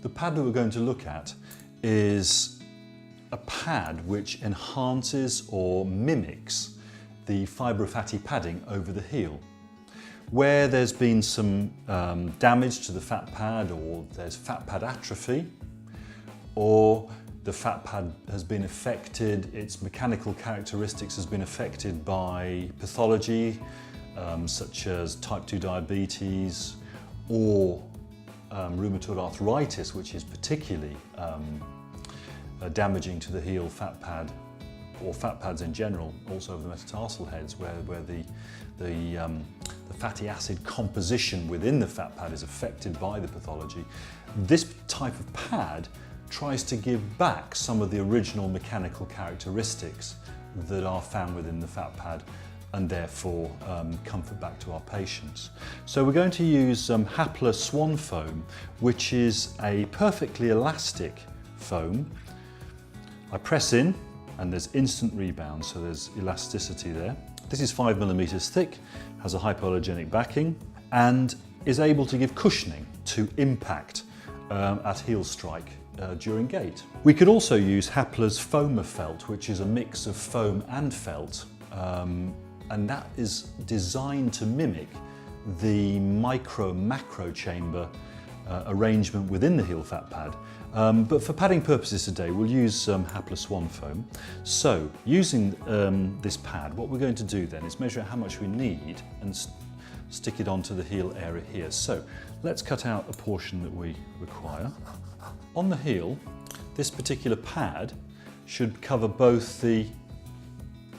The pad that we're going to look at is a pad which enhances or mimics the fibrofatty padding over the heel. Where there's been some damage to the fat pad, or there's fat pad atrophy, or the fat pad has been affected, its mechanical characteristics has been affected by pathology such as type 2 diabetes or rheumatoid arthritis, which is particularly damaging to the heel fat pad, or fat pads in general, also over the metatarsal heads, where the fatty acid composition within the fat pad is affected by the pathology. This type of pad tries to give back some of the original mechanical characteristics that are found within the fat pad, and therefore comfort back to our patients. So we're going to use Hapla Swan foam, which is a perfectly elastic foam. I press in and there's instant rebound, so there's elasticity there. This is 5 millimeters thick, has a hypoallergenic backing, and is able to give cushioning to impact at heel strike during gait. We could also use Hapla's Foamer felt, which is a mix of foam and felt, and that is designed to mimic the micro-macro chamber arrangement within the heel fat pad. But for padding purposes today, we'll use Hapla Swan foam. So, using this pad, what we're going to do then is measure out how much we need and stick it onto the heel area here. So, let's cut out a portion that we require. On the heel, this particular pad should cover both the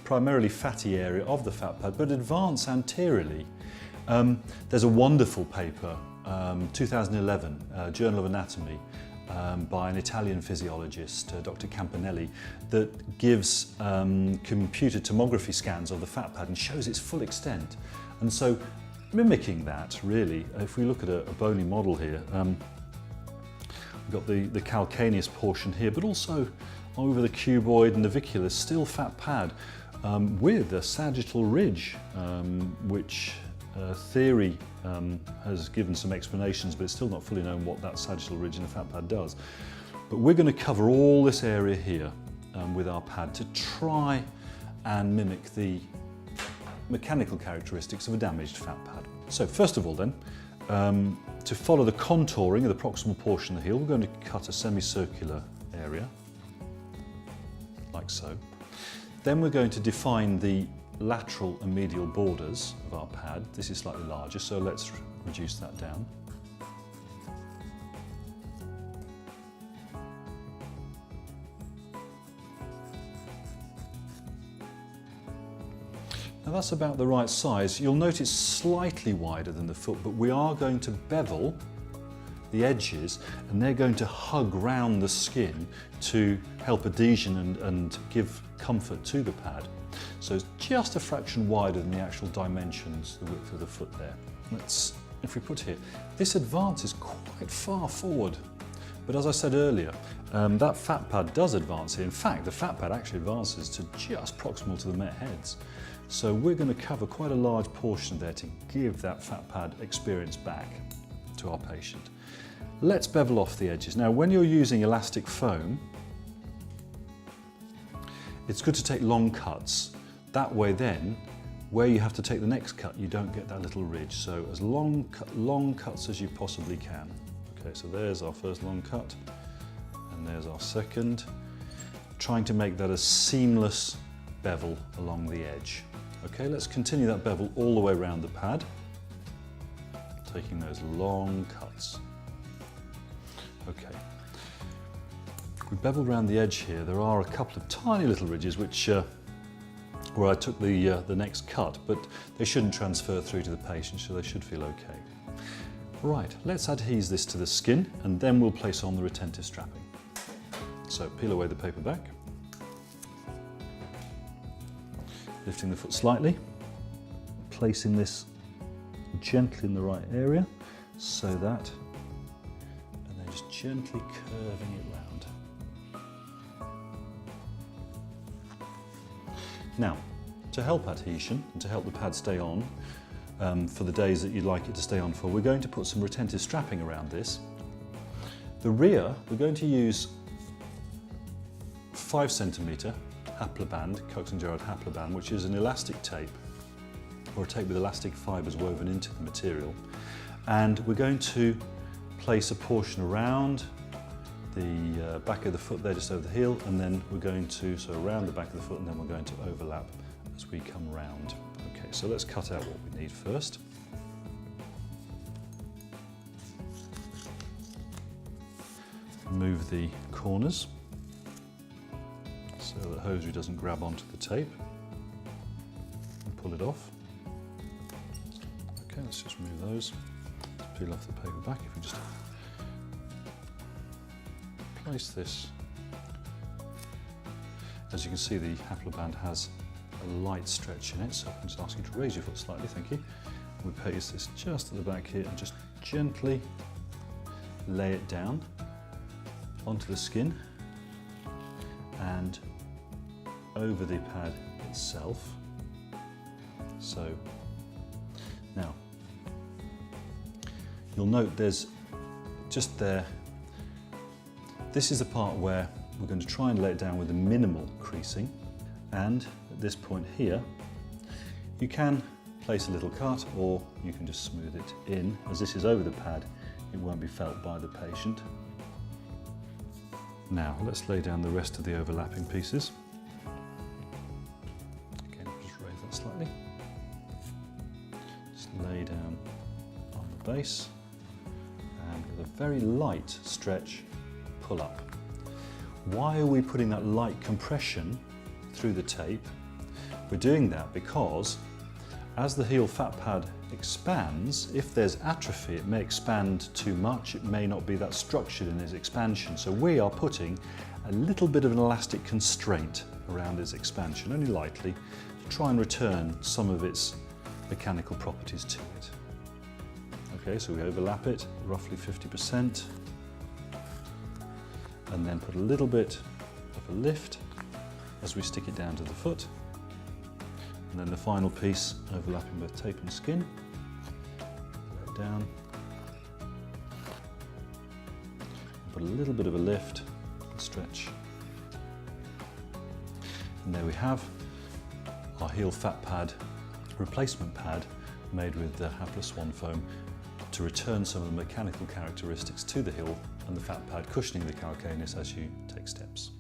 primarily fatty area of the fat pad, but advance anteriorly. There's a wonderful paper, 2011, Journal of Anatomy, by an Italian physiologist, Dr. Campanelli, that gives computed tomography scans of the fat pad and shows its full extent. And so, mimicking that, really, if we look at a bony model here, we've got the calcaneus portion here, but also over the cuboid and naviculus, still fat pad with a sagittal ridge, which theory has given some explanations, but it's still not fully known what that sagittal ridge in the fat pad does. But we're going to cover all this area here with our pad to try and mimic the mechanical characteristics of a damaged fat pad. So first of all then, to follow the contouring of the proximal portion of the heel, we're going to cut a semicircular area, like so. Then we're going to define the lateral and medial borders of our pad. This is slightly larger, so let's reduce that down. Now that's about the right size. You'll note it's slightly wider than the foot, but we are going to bevel the edges, and they're going to hug round the skin to help adhesion and give comfort to the pad. So it's just a fraction wider than the actual dimensions, the width of the foot there. If we put here, this advances quite far forward. But as I said earlier, that fat pad does advance here. In fact, the fat pad actually advances to just proximal to the Met heads. So we're going to cover quite a large portion there to give that fat pad experience back to our patient. Let's bevel off the edges. Now, when you're using elastic foam, it's good to take long cuts. That way then, where you have to take the next cut, you don't get that little ridge. So as long cuts as you possibly can. Okay, so there's our first long cut, and there's our second. Trying to make that a seamless bevel along the edge. Okay, let's continue that bevel all the way around the pad, taking those long cuts. Okay. We bevel around the edge here. There are a couple of tiny little ridges which where I took the next cut, but they shouldn't transfer through to the patient, so they should feel okay. Right, let's adhese this to the skin, and then we'll place on the retentive strapping. So peel away the paper back, lifting the foot slightly, placing this gently in the right area, so that, and then just gently curving it round. Now, to help adhesion and to help the pad stay on for the days that you'd like it to stay on for, we're going to put some retentive strapping around this. The rear, we're going to use 5 centimetre Hapla band, Cox & Gerard Hapla band, which is an elastic tape, or a tape with elastic fibres woven into the material. And we're going to place a portion around the back of the foot there, just over the heel, and then we're going to, so around the back of the foot, and then we're going to overlap as we come round. Okay, so let's cut out what we need first. Move the corners so that hosiery doesn't grab onto the tape, and pull it off. Okay, let's just move those. Peel off the paper back. If we just place this, as you can see, the Hapla band has a light stretch in it, so I'm just asking you to raise your foot slightly, thank you. We place this just at the back here and just gently lay it down onto the skin and over the pad itself. So now you'll note there's just there, this is the part where we're going to try and lay it down with a minimal creasing, and at this point here you can place a little cut, or you can just smooth it in. As this is over the pad, it won't be felt by the patient. Now let's lay down the rest of the overlapping pieces. Again, just raise that slightly. Just lay down on the base, and with a very light stretch, pull up. Why are we putting that light compression through the tape? We're doing that because as the heel fat pad expands, if there's atrophy, it may expand too much, it may not be that structured in its expansion. So we are putting a little bit of an elastic constraint around its expansion, only lightly, to try and return some of its mechanical properties to it. Okay, so we overlap it, roughly 50%, and then put a little bit of a lift as we stick it down to the foot. And then the final piece, overlapping both tape and skin, lay it down, put a little bit of a lift and stretch. And there we have our heel fat pad, replacement pad, made with the Hapla Swan foam to return some of the mechanical characteristics to the heel, and the fat pad cushioning the calcaneus as you take steps.